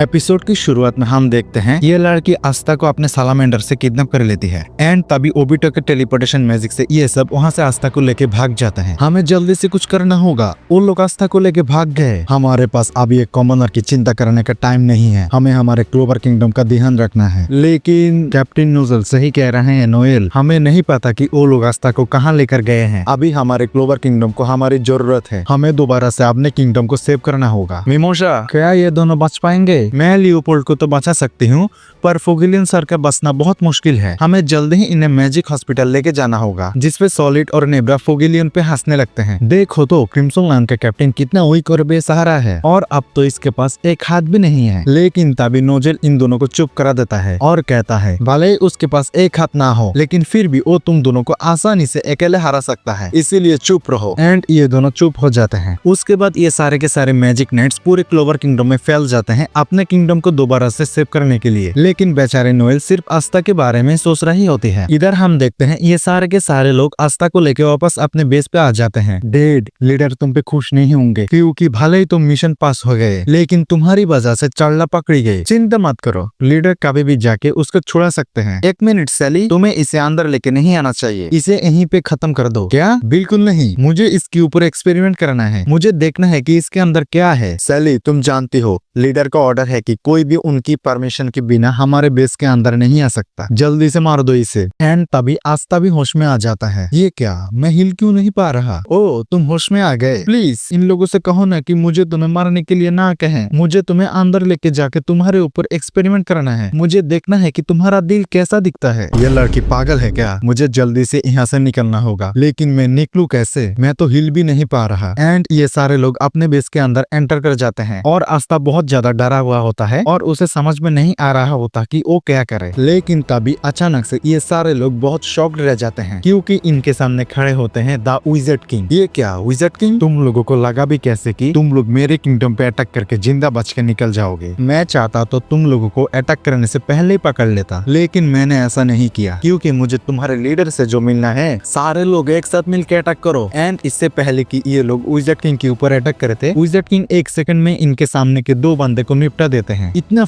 Episode की शुरुआत में हम देखते हैं ये लड़की आस्था को अपने सालामेंडर से किडनैप कर लेती है एंड तभी ओबिटो के टेलीपोर्टेशन मैजिक से ये सब वहाँ से आस्था को लेके भाग जाते हैं। हमें जल्दी से कुछ करना होगा। उन लोग आस्था को लेके भाग गए। हमारे पास अभी एक कॉमनर की चिंता करने का टाइम नहीं है। हमें हमारे क्लोवर किंगडम का ध्यान रखना है। लेकिन कैप्टन नोजल सही कह रहे हैं नोएल, हमें नहीं पता कि वो लोग आस्था को कहाँ लेकर गए हैं। अभी हमारे क्लोवर किंगडम को हमारी जरूरत है। हमें दोबारा से अपने किंगडम को सेव करना होगा। मिमोशा, क्या ये दोनों बच पाएंगे? मैं लियोपोल्ड को तो बचा सकती हूँ, पर फोगिलियन सर का बचना बहुत मुश्किल है। हमें जल्दी ही इन्हें मैजिक हॉस्पिटल लेके जाना होगा, जिसपे सॉलिड और नेब्रा फोगिलियन पे हंसने लगते हैं। देखो तो क्रिम्सन लैंड का कैप्टन कितना वीक और बेसहारा है, और अब तो इसके पास एक हाथ भी नहीं है। लेकिन तभी नोजेल इन दोनों को चुप करा देता है और कहता है भले ही उसके पास एक हाथ ना हो, लेकिन फिर भी वो तुम दोनों को आसानी से अकेले हरा सकता है, इसीलिए चुप रहो। एंड ये दोनों चुप हो जाते हैं। उसके बाद ये सारे के सारे मैजिक नेट्स पूरे क्लोवर किंगडम में फैल जाते हैं अपने किंगडम को दोबारा से सेव करने के लिए। लेकिन बेचारे नोएल सिर्फ आस्था के बारे में सोच रही होती है। इधर हम देखते हैं ये सारे के सारे लोग आस्था को लेकर वापस अपने बेस पे आ जाते हैं। डेड लीडर तुम पे खुश नहीं होंगे, क्योंकि भले ही तुम मिशन पास हो गए, लेकिन तुम्हारी वजह से चाल्ला पकड़ी गई। चिंता मत करो, लीडर कभी भी जाके उसको छुड़ा सकते हैं। एक मिनट सैली, तुम्हें इसे अंदर लेके नहीं आना चाहिए। इसे यहीं पे खत्म कर दो। क्या? बिल्कुल नहीं, मुझे इसके ऊपर एक्सपेरिमेंट करना है। मुझे देखना है कि इसके अंदर क्या है। सैली, तुम जानती हो लीडर का ऑर्डर है कि कोई भी उनकी परमिशन के बिना हमारे बेस के अंदर नहीं आ सकता। जल्दी से मार दो इसे। एंड तभी आस्था भी होश में आ जाता है। ये क्या, मैं हिल क्यों नहीं पा रहा? ओ, तुम होश में आ गए। प्लीज इन लोगों से कहो ना कि मुझे तुम्हें मारने के लिए ना कहें। मुझे तुम्हें अंदर लेके जाके तुम्हारे ऊपर एक्सपेरिमेंट करना है। मुझे देखना है कि तुम्हारा दिल कैसा दिखता है। ये लड़की पागल है क्या? मुझे जल्दी से यहाँ से निकलना होगा, लेकिन मैं निकलूं कैसे? मैं तो हिल भी नहीं पा रहा। एंड ये सारे लोग अपने बेस के अंदर एंटर कर जाते हैं और आस्था बहुत ज्यादा डरा हुआ होता है और उसे समझ में नहीं आ रहा होता कि वो क्या करे। लेकिन तभी अचानक से ये सारे लोग बहुत शॉक्ड रह जाते हैं, क्योंकि इनके सामने खड़े होते हैं द विज़ार्ड किंग। ये क्या विज़ार्ड किंग? तुम लोगों को लगा भी कैसे कि तुम लोग मेरे किंगडम पे अटैक करके जिंदा बच के निकल जाओगे? मैं चाहता तो तुम लोगों को अटैक करने से पहले ही पकड़ लेता, लेकिन मैंने ऐसा नहीं किया, क्योंकि मुझे तुम्हारे लीडर से जो मिलना है। सारे लोग एक साथ मिलकर अटैक करो। एंड इससे पहले कि ये लोग विज़ार्ड किंग के ऊपर अटैक करे थे, विज़ार्ड किंग एक सेकंड में इनके सामने के दो बंदे को निपटा देते हैं। इतना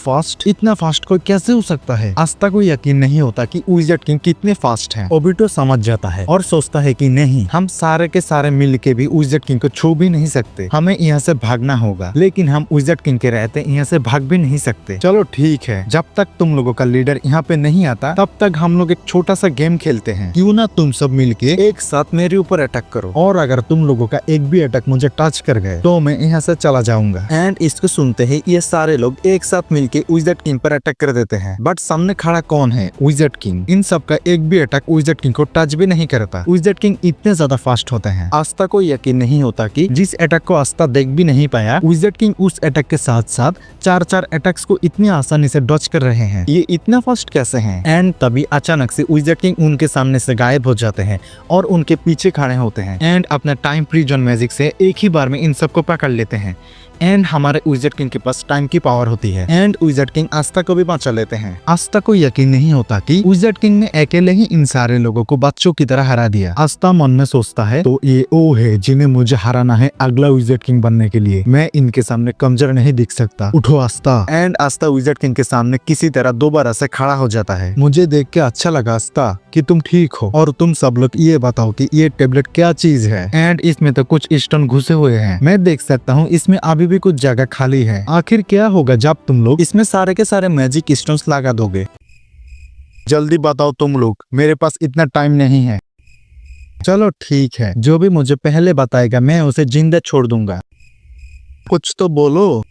फास्ट कोई कैसे हो सकता है? आस्था को यकीन नहीं होता कि विज़ार्ड किंग कितने फास्ट हैं। ओबिटो समझ जाता है और सोचता है कि नहीं, हम सारे के सारे मिल के भी विज़ार्ड किंग को छू भी नहीं सकते। हमें यहाँ से भागना होगा, लेकिन हम विज़ार्ड किंग के रहते यहाँ से भाग भी नहीं सकते। चलो ठीक है, जब तक तुम लोगों का लीडर यहाँ पे नहीं आता तब तक हम लोग एक छोटा सा गेम खेलते हैं। क्यों ना तुम सब मिलके एक साथ मेरे ऊपर अटैक करो, और अगर तुम लोगों का एक भी अटैक मुझे टच कर गए तो मैं यहाँ से चला जाऊंगा। एंड इसको सुनते ही ये सारे लोग एक साथ मिलके विज़ार्ड किंग पर अटैक कर देते हैं। बट सामने खड़ा कौन है? Wizard king. इन सब का एक भी अटैक विज़ार्ड किंग को टच भी नहीं करता। विज़ार्ड किंग इतने ज्यादा फास्ट होते हैं, आस्था को यकीन नहीं होता कि जिस अटैक को आस्था देख भी नहीं पाया, विज़ार्ड किंग उस अटैक के साथ साथ चार अटैक्स को इतनी आसानी से डॉज कर रहे हैं। ये इतना फास्ट कैसे हैं? एंड तभी अचानक से विज़ार्ड किंग उनके सामने से गायब हो जाते हैं और उनके पीछे खड़े होते हैं एंड अपना टाइम प्रिजन मैजिक से एक ही बार में इन सबको पकड़ लेते हैं। एंड हमारे विज़ार्ड किंग के पास टाइम की पावर होती है एंड विज़ार्ड किंग आस्था को भी बचा लेते हैं। आस्था को यकीन नहीं होता कि विज़ार्ड किंग ने अकेले ही इन सारे लोगों को बच्चों की तरह हरा दिया। आस्था मन में सोचता है तो ये वो है जिन्हें मुझे हराना है अगला विज़ार्ड किंग बनने के लिए। मैं इनके सामने कमजोर नहीं दिख सकता। उठो आस्था। एंड आस्था विज़ार्ड किंग के सामने किसी तरह दोबारा से खड़ा हो जाता है। मुझे देख के अच्छा लगा आस्था कि तुम ठीक हो, और तुम सब लोग ये बताओ कि ये टेबलेट क्या चीज है? एंड इसमें तो कुछ स्टोन घुसे हुए हैं, मैं देख सकता हूँ इसमें अभी भी कुछ जगह खाली है। आखिर क्या होगा जब तुम लोग इसमें सारे के सारे मैजिक स्टोन्स लगा दोगे? जल्दी बताओ तुम लोग, मेरे पास इतना टाइम नहीं है। चलो ठीक है, जो भी मुझे पहले बताएगा मैं उसे जिंदा छोड़ दूंगा। कुछ तो बोलो।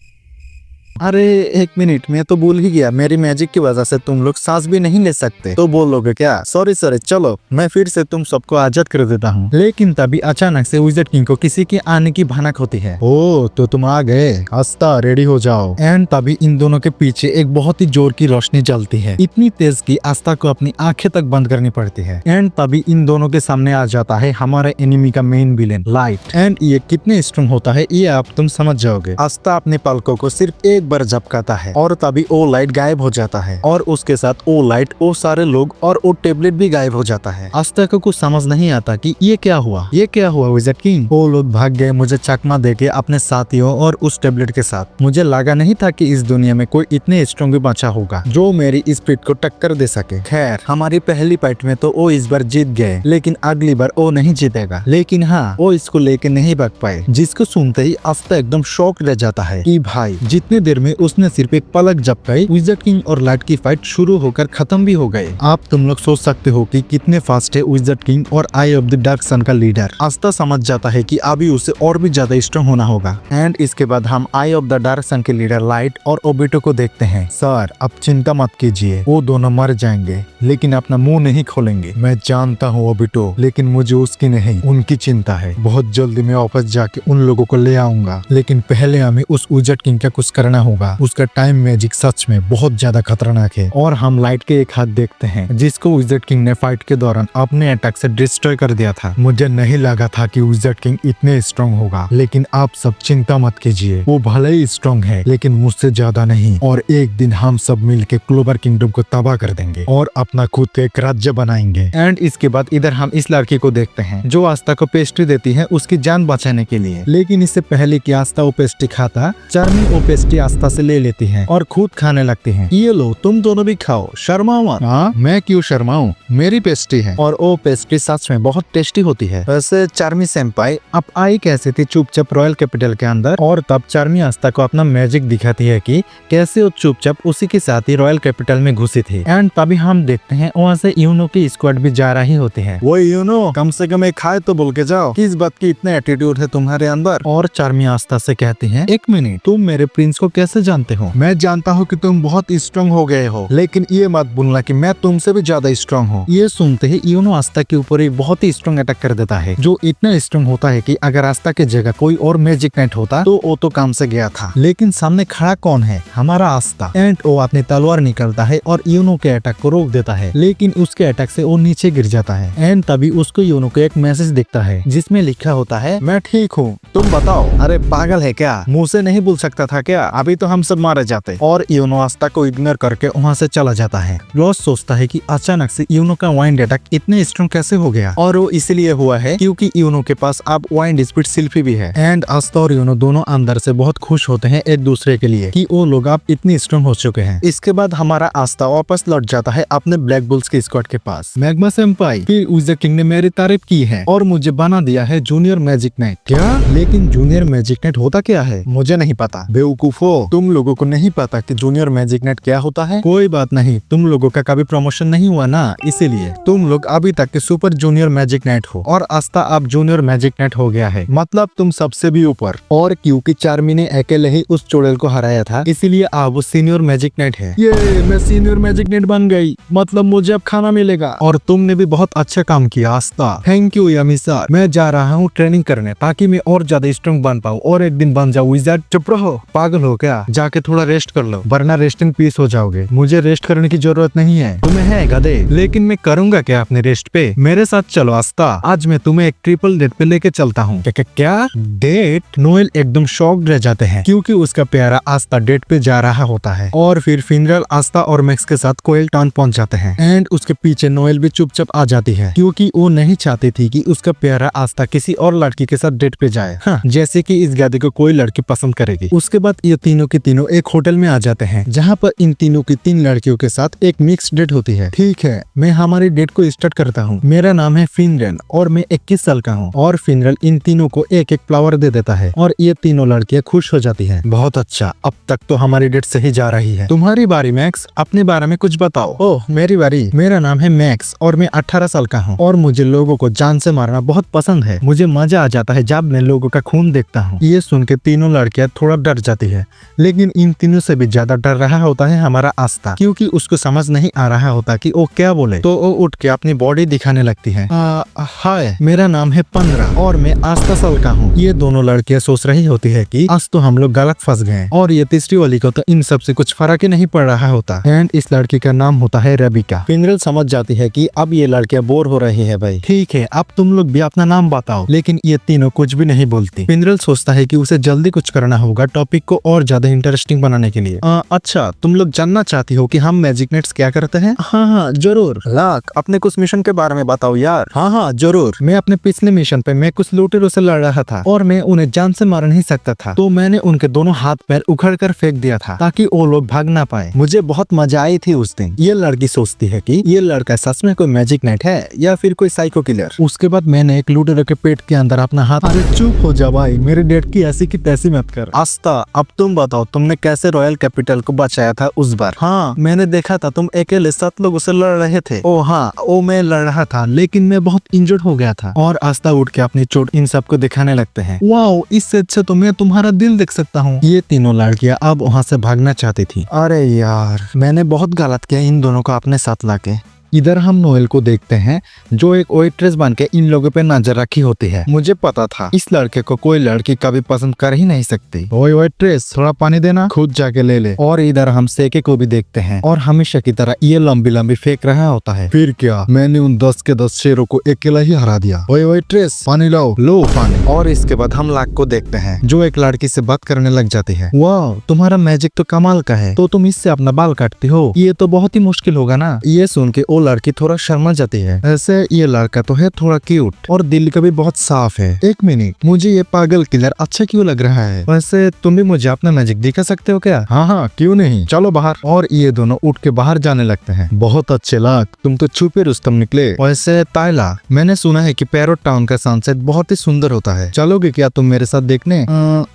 अरे एक मिनट, मैं तो भूल ही गया, मेरी मैजिक की वजह से तुम लोग सांस भी नहीं ले सकते। तो बोलोगे क्या? सॉरी, चलो मैं फिर से तुम सबको आजाद कर देता हूँ। लेकिन तभी अचानक से विज़ार्ड किंग को किसी के आने की भनक होती है। ओ, तो तुम आ गए। आस्था रेडी हो जाओ। एंड तभी इन दोनों के पीछे एक बहुत ही जोर की रोशनी जलती है, इतनी तेज कि आस्था को अपनी आंखें तक बंद करनी पड़ती है। एंड तभी इन दोनों के सामने आ जाता है हमारे एनिमी का मेन विलेन लाइट। एंड ये कितने स्ट्रॉन्ग होता है ये आप तुम समझ जाओगे। आस्था अपने पलकों को सिर्फ एक बार झपकाता है और तभी वो लाइट गायब हो जाता है और उसके साथ वो लाइट, वो सारे लोग और वो टेबलेट भी गायब हो जाता है। आस्था को कुछ समझ नहीं आता कि ये क्या हुआ विज़ार्ड किंग। वो लोग भाग गए मुझे चकमा देके अपने साथियों और उस टेबलेट के साथ। मुझे लगा नहीं था कि इस दुनिया में कोई इतने स्ट्रॉन्ग भी बचा होगा जो मेरी स्पीड को टक्कर दे सके। खैर, हमारी पहली फाइट में तो वो इस बार जीत गए, लेकिन अगली बार वो नहीं जीतेगा। लेकिन हाँ, वो इसको लेके नहीं भाग पाए, जिसको सुनते ही आस्था एकदम शॉक रह जाता है कि भाई जितनी देर में उसने सिर्फ एक पलक झपकाई, विज़ार्ड किंग और लाइट की फाइट शुरू होकर खत्म भी हो गए। आप तुम लोग सोच सकते हो कि कितने फास्ट है विज़ार्ड किंग और आई ऑफ द डार्क सन का लीडर। आस्था समझ जाता है कि अभी उसे और भी ज्यादा स्ट्रॉन्ग होना होगा। एंड इसके बाद हम आई ऑफ द डार्क सन के लीडर लाइट और ओबिटो को देखते हैं। सर, अब चिंता मत कीजिए, वो दोनों मर जाएंगे लेकिन अपना मुंह नहीं खोलेंगे। मैं जानता हूँ ओबिटो, लेकिन मुझे उसकी नहीं उनकी चिंता है। बहुत जल्दी मैं वापस जाके उन लोगों को ले आऊंगा, लेकिन पहले हमें उस विज़ार्ड किंग का कुछ करना होगा। उसका टाइम मैजिक सच में बहुत ज्यादा खतरनाक है। और हम लाइट के एक हाथ देखते हैं जिसको विज़ार्ड किंग ने फाइट के दौरान अपने अटैक से डिस्ट्रॉय कर दिया था। मुझे नहीं लगा था कि विज़ार्ड किंग इतने स्ट्रॉन्ग होगा, लेकिन आप सब चिंता मत कीजिए। वो भले ही स्ट्रॉन्ग है लेकिन मुझसे ज्यादा नहीं, और एक दिन हम सब मिलके क्लोवर किंगडम को तबाह कर देंगे और अपना खुद का एक राज्य बनाएंगे। एंड इसके बाद इधर हम इस लड़की को देखते हैं जो आस्था को पेस्ट्री देती है उसकी जान बचाने के लिए। लेकिन इससे पहले कि आस्था वो पेस्ट्री खाता, चार्मी वो पेस्ट्री आस्था से ले लेती है और खुद खाने लगती है। ये लो, तुम दोनों भी खाओ, शर्माओ मत। हाँ, मैं क्यों शर्माऊं, मेरी पेस्ट्री है। और वो पेस्ट्री सच में बहुत टेस्टी होती है। वैसे चार्मी सेंपाई अब आई कैसे थी चुपचाप रॉयल कैपिटल के अंदर, और तब चार्मी आस्था को अपना मैजिक दिखाती है कि कैसे वो चुपचाप उसी के साथ ही रॉयल कैपिटल में घुसी थी। एंड तभी हम देखते हैं वहाँ से यूनो की स्क्वाड भी जा रही होती है। वो यूनो, कम से कम एक खाए तो बोल के जाओ, किस बात की इतना एटीट्यूड है तुम्हारे अंदर। और चार्मी आस्था से कहती है, एक मिनट, तुम मेरे प्रिंस को कैसे जानते हो? मैं जानता हूँ कि तुम बहुत स्ट्रॉन्ग हो गए हो, लेकिन ये मत भूलना कि मैं तुमसे भी ज्यादा स्ट्रॉन्ग हूँ। ये सुनते ही यूनो आस्था के ऊपर एक बहुत ही स्ट्रॉन्ग अटैक कर देता है, जो इतना स्ट्रॉन्ग होता है कि अगर आस्था की जगह कोई और मैजिक नाइट होता तो वो तो काम से गया था। लेकिन सामने खड़ा कौन है? हमारा आस्था। एंड वो अपनी तलवार निकलता है और यूनो के अटैक को रोक देता है, लेकिन उसके अटैक से वो नीचे गिर जाता है। एंड तभी उसको यूनो को एक मैसेज दिखता है जिसमें लिखा होता है, मैं ठीक हूँ, तुम बताओ। अरे पागल है क्या, मुंह से नहीं बोल सकता था क्या? अभी तो हम सब मारे जाते। और यूनो आस्था को इग्नोर करके वहाँ से चला जाता है। रॉस सोचता है कि अचानक से यूनो का वाइंड अटैक इतने स्ट्रॉन्ग कैसे हो गया, और वो इसलिए हुआ है क्योंकि यूनो के पास अब वाइंड स्पीड सिल्फी भी है। एंड आस्था और यूनो दोनों अंदर से बहुत खुश होते हैं एक दूसरे के लिए कि वो लोग अब इतनी स्ट्रॉन्ग हो चुके हैं। इसके बाद हमारा आस्था वापस लौट जाता है अपने ब्लैक बुल्स के स्क्वाड के पास। मैग्मा सेंपाई, फिर विज़ार्ड किंग ने मेरी तारीफ की है और मुझे बना दिया है जूनियर मैजिक नाइट। क्या? लेकिन जूनियर मैजिक नाइट होता क्या है? मुझे नहीं पता। बेवकूफो, तुम लोगों को नहीं पता कि जूनियर मैजिक नाइट क्या होता है? कोई बात नहीं, तुम लोगों का कभी प्रमोशन नहीं हुआ ना, इसीलिए तुम लोग अभी तक के सुपर जूनियर मैजिक नाइट हो, और आस्था अब जूनियर मैजिक नाइट हो गया है, मतलब तुम सबसे भी ऊपर। और क्योंकि चार्मी ने अकेले ही उस चुड़ैल को हराया था, इसीलिए अब वो सीनियर मैजिक नाइट है। ये मैं सीनियर मैजिक नाइट बन गई, मतलब मुझे अब खाना मिलेगा। और तुमने भी बहुत अच्छा काम किया आस्था। थैंक यू यमी सर। मैं जा रहा हूँ ट्रेनिंग करने ताकि मैं और ज्यादा स्ट्रॉन्ग बन पाऊँ और एक दिन बन जाऊँ विज़ार्ड। चुप रहो, पागल हो क्या? जाके थोड़ा रेस्ट कर लो, वरना रेस्ट इन पीस हो जाओगे। मुझे रेस्ट करने की जरूरत नहीं है, तुम्हें है गधे। लेकिन मैं करूंगा क्या अपने रेस्ट पे? मेरे साथ चलो आस्था, आज मैं तुम्हें एक ट्रिपल डेट पे लेके चलता हूँ। क्या डेट? नोएल एकदम शॉक्ड रह जाते हैं क्योंकि उसका प्यारा आस्था डेट पे जा रहा होता है। और फिर फिनरल आस्था और मैक्स के साथ कोयल टाउन पहुंच जाते हैं। एंड उसके पीछे नोएल भी चुपचाप आ जाती है क्योंकि वो नहीं चाहती थी कि उसका प्यारा आस्था किसी और लड़की के साथ डेट पे जाए। हाँ, जैसे कि इस गधे को कोई लड़की पसंद करेगी। उसके बाद ये तीनों की तीनों एक होटल में आ जाते हैं जहाँ पर इन तीनों की 3 लड़कियों के साथ एक मिक्स डेट होती है। ठीक है, मैं हमारी डेट को स्टार्ट करता हूँ। मेरा नाम है फिनरल और मैं 21 साल का हूँ। और फिनरल इन तीनों को एक एक फ्लावर दे देता है और ये तीनों लड़कियां खुश हो जाती हैं। बहुत अच्छा, अब तक तो हमारी डेट सही जा रही है। तुम्हारी बारी मैक्स, अपने बारे में कुछ बताओ। ओह मेरी बारी। मेरा नाम है मैक्स और मैं 18 साल का हूँ और मुझे लोगों को जान से मारना बहुत पसंद है। मुझे मजा आ जाता है जब मैं लोगों का खून देखता हूँ। ये सुन के तीनों लड़कियां थोड़ा डर जाती है, लेकिन इन तीनों से भी ज्यादा डर रहा होता है हमारा आस्था, क्योंकि उसको समझ नहीं आ रहा होता कि वो क्या बोले। तो वो उठ के अपनी बॉडी दिखाने लगती है। हाय, मेरा नाम है 15 और मैं आस्था साल का हूँ। ये दोनों लड़कियां सोच रही होती है कि आज तो हम लोग गलत फंस गए, और ये तीसरी वाली को तो इन सब से कुछ फर्क ही नहीं पड़ रहा होता। एंड इस लड़की का नाम होता है रबिका। फिनरल समझ जाती है कि अब ये लड़कियां बोर हो रही है। भाई ठीक है, अब तुम लोग भी अपना नाम बताओ। लेकिन ये तीनों कुछ भी नहीं बोलती। फिनरल सोचता है कि उसे जल्दी कुछ करना होगा टॉपिक को और ज्यादा इंटरेस्टिंग बनाने के लिए। अच्छा, तुम लोग जानना चाहती हो कि हम मैजिक नेट्स क्या करते हैं? हाँ हाँ जरूर। लाख, अपने कुछ मिशन के बारे में बताओ यार। हाँ हाँ जरूर। मैं अपने पिछले मिशन पे मैं कुछ लुटेरों से लड़ रहा था और मैं उन्हें जान से मार नहीं सकता था, तो मैंने उनके दोनों हाथ पैर उखड़ कर फेंक दिया था ताकि वो लोग भाग ना पाए। मुझे बहुत मजा आई थी उस दिन। ये लड़की सोचती है कि ये लड़का सच में कोई मैजिक नाइट है या फिर कोई साइको किलर। उसके बाद मैंने एक लुटेरो के पेट के अंदर अपना हाथ। अरे चुप हो जा भाई, मेरे डेट की ऐसी की तैसी मत कर। आस्था, अब तुम बताओ तुमने कैसे रॉयल कैपिटल को बचाया था उस बार? हाँ, मैंने देखा था तुम अकेले 7 लोगों से लड़ रहे थे। ओ हाँ, ओ मैं लड़ रहा था लेकिन मैं बहुत इंजर्ड हो गया था। और आस्था उठ के अपनी चोट इन सबको दिखाने लगते हैं। वाओ, इससे अच्छा तो मैं तुम्हारा दिल देख सकता हूँ। ये तीनों लड़कियां अब वहाँ से भागना चाहती थी। अरे यार, मैंने बहुत गलत किया इन दोनों को अपने साथ लाके। इधर हम नोएल को देखते हैं जो एक वेट्रेस बन के इन लोगों पे नजर रखी होती है। मुझे पता था इस लड़के को कोई लड़की कभी पसंद कर ही नहीं सकती। ओए वेट्रेस, थोड़ा पानी देना, खुद जाके ले ले। और इधर हम सेके को भी देखते हैं और हमेशा की तरह ये लंबी लंबी फेंक रहा होता है। फिर क्या, मैंने उन 10 के 10 शेरों को अकेला ही हरा दिया। ओए वेट्रेस, पानी लाओ। लो पानी। और इसके बाद हम लाख को देखते हैं जो एक लड़की से बात करने लग जाती है। वाह, तुम्हारा मैजिक तो कमाल का है, तो तुम इससे अपना बाल काटती हो? ये तो बहुत ही मुश्किल होगा ना। ये सुन के लड़की थोड़ा शर्मा जाती है। ऐसे ये लड़का तो है थोड़ा क्यूट और दिल का भी बहुत साफ है। एक मिनट, मुझे ये पागल किलर अच्छा क्यों लग रहा है? वैसे तुम भी मुझे अपना मैजिक दिखा सकते हो क्या? हाँ हाँ क्यों नहीं, चलो बाहर। और ये दोनों उठ के बाहर जाने लगते हैं। बहुत अच्छे लाख, तुम तो छुपे रुस्तम निकले। वैसे ताइला, मैंने सुना है कि पैरोट टाउन का सनसेट बहुत ही सुंदर होता है, चलोगे क्या तुम मेरे साथ देखने?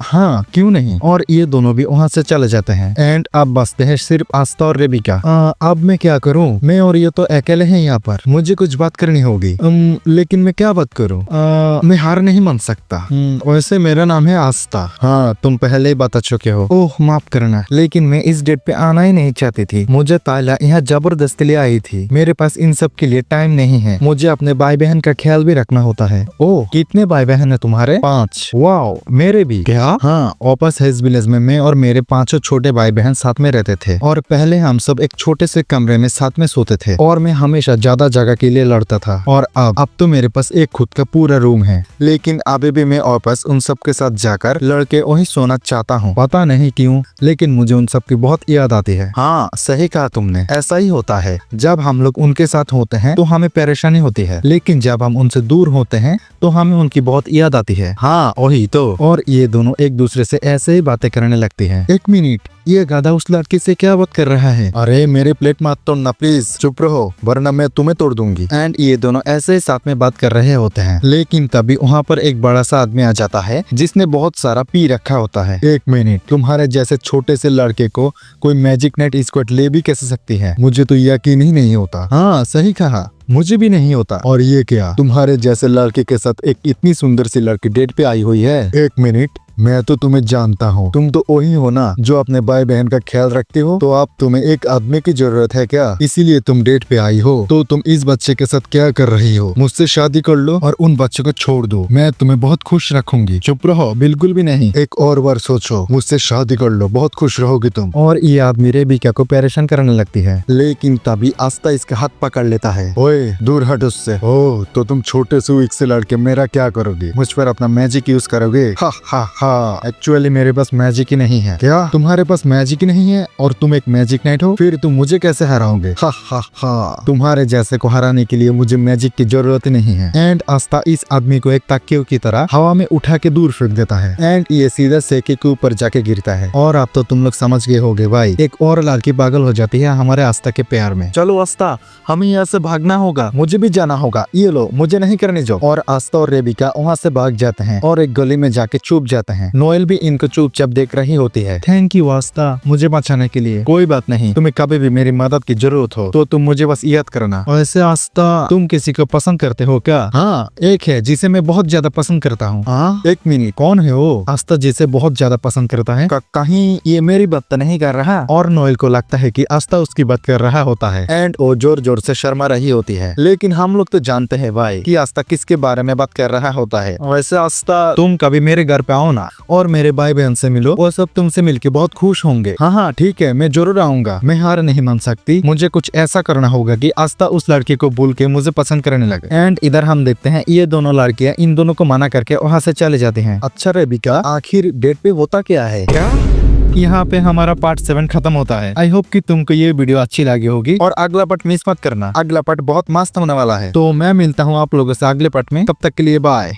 हाँ क्यों नहीं। और ये दोनों भी वहाँ से चले जाते हैं। एंड अब बसते हैं सिर्फ आस्था और रेबिका। अब मैं क्या करूँ? मैं और ये तो अकेले हैं यहाँ पर, मुझे कुछ बात करनी होगी। लेकिन मैं क्या बात करूँ? मैं हार नहीं मान सकता। वैसे मेरा नाम है आस्था। हाँ, तुम पहले ही बता चुके हो। ओह माफ करना, लेकिन मैं इस डेट पे आना ही नहीं चाहती थी। मुझे ताइला यहाँ जबरदस्ती ले आई थी। मेरे पास इन सब के लिए टाइम नहीं है। मुझे अपने भाई बहन का ख्याल भी रखना होता है। ओह, कितने भाई बहन है तुम्हारे? 5। वाओ, मेरे भी। क्या? हाँ, वापस हेज विलेज में मैं और मेरे 5 छोटे भाई बहन साथ में रहते थे और पहले हम सब एक छोटे से कमरे में साथ में सोते थे और मैं हमेशा ज्यादा जगह के लिए लड़ता था। और अब तो मेरे पास एक खुद का पूरा रूम है, लेकिन अभी भी मैं वापस उन सब के साथ जाकर लड़के वही सोना चाहता हूँ। पता नहीं क्यों, लेकिन मुझे उन सब की बहुत याद आती है। हाँ सही कहा तुमने, ऐसा ही होता है। जब हम लोग उनके साथ होते हैं तो हमें परेशानी होती है, लेकिन जब हम उनसे दूर होते हैं तो हमें उनकी बहुत याद आती है। हाँ वही तो। और ये दोनों एक दूसरे से ऐसे ही बातें करने लगती है। एक मिनट, ये गधा उस लड़की से क्या बात कर रहा है? अरे मेरे प्लेट मत तोड़ना प्लीज, चुप रहो वरना मैं तुम्हें तोड़ दूंगी। एंड ये दोनों ऐसे ही साथ में बात कर रहे होते हैं, लेकिन तभी वहाँ पर एक बड़ा सा आदमी आ जाता है जिसने बहुत सारा पी रखा होता है। एक मिनट, तुम्हारे जैसे छोटे से लड़के को कोई मैजिक नाइट स्क्वाड ले भी कैसे सकती है? मुझे तो यकीन ही नहीं होता। हाँ सही कहा, मुझे भी नहीं होता। और ये क्या, तुम्हारे जैसे लड़के के साथ एक इतनी सुंदर सी लड़की डेट पे आई हुई है? एक मिनट, मैं तो तुम्हें जानता हूँ, तुम तो वही हो ना जो अपने भाई बहन का ख्याल रखते हो। तो अब तुम्हें एक आदमी की जरूरत है क्या? इसीलिए तुम डेट पे आई हो? तो तुम इस बच्चे के साथ क्या कर रही हो? मुझसे शादी कर लो और उन बच्चों को छोड़ दो, मैं तुम्हें बहुत खुश रखूंगी। चुप रहो, बिल्कुल भी नहीं। एक और बार सोचो, मुझसे शादी कर लो, बहुत खुश रहोगी तुम। और ये आदमी रेबिका को परेशान करने लगती है, लेकिन तभी आस्था इसका हाथ पकड़ लेता है। ओए दूर हट उससे। ओह, तो तुम छोटे से वीक से लड़के मेरा क्या करोगे? मुझ पर अपना मैजिक यूज करोगे? हा हा हा। एक्चुअली मेरे पास मैजिक ही नहीं है। क्या तुम्हारे पास मैजिक ही नहीं है और तुम एक मैजिक नाइट हो? फिर तुम मुझे कैसे हराओगे? हा हा हा। तुम्हारे जैसे को हराने के लिए मुझे मैजिक की जरूरत नहीं है। एंड आस्था इस आदमी को एक तकियों की तरह हवा में उठा के दूर फेंक देता है एंड ये सीधा सेके के ऊपर जाके गिरता है। और अब तो तुम लोग समझ गए होगे भाई, एक और लड़की पागल हो जाती है हमारे आस्था के प्यार में। चलो आस्था, हमें यहाँ से भागना होगा, मुझे भी जाना होगा। ये लो, मुझे नहीं करने जो। और आस्था और रेबिका वहाँ से भाग जाते हैं और एक गली में जाके छुप जाते हैं। नोएल भी इनको चुपचाप देख रही होती है। थैंक यू आस्था, मुझे बचाने के लिए। कोई बात नहीं, तुम्हें कभी भी मेरी मदद की जरूरत हो तो तुम मुझे बस याद करना। वैसे आस्था, तुम किसी को पसंद करते हो क्या? हाँ, एक है जिसे मैं बहुत ज्यादा पसंद करता हूँ। हाँ, एक मिनट, कौन है वो? आस्था जिसे बहुत ज्यादा पसंद करता है। कहीं ये मेरी बात तो नहीं कर रहा? और नोएल को लगता है कि आस्था उसकी बात कर रहा होता है एंड वो जोर जोर से शर्मा रही होती है। लेकिन हम लोग तो जानते हैं भाई कि आस्था किसके बारे में बात कर रहा होता है। वैसे आस्था, तुम कभी मेरे घर पे आओ ना और मेरे भाई बहन से मिलो, वो सब तुमसे मिलके बहुत खुश होंगे। हाँ हाँ ठीक है, मैं जरूर आऊंगा। मैं हार नहीं मान सकती, मुझे कुछ ऐसा करना होगा कि आस्था उस लड़के को भूल के मुझे पसंद करने लगे। एंड इधर हम देखते हैं ये दोनों लड़कियां इन दोनों को मना करके वहाँ से चले जाते हैं। अच्छा रेबिका, आखिर डेट पे होता क्या है? क्या यहाँ पे हमारा पार्ट 7 खत्म होता है। आई होप कि तुमको ये वीडियो अच्छी लगी होगी और अगला पार्ट मिस मत करना, अगला पार्ट बहुत मस्त होने वाला है। तो मैं मिलता हूँ आप लोगों से अगले पार्ट में, तब तक के लिए बाय।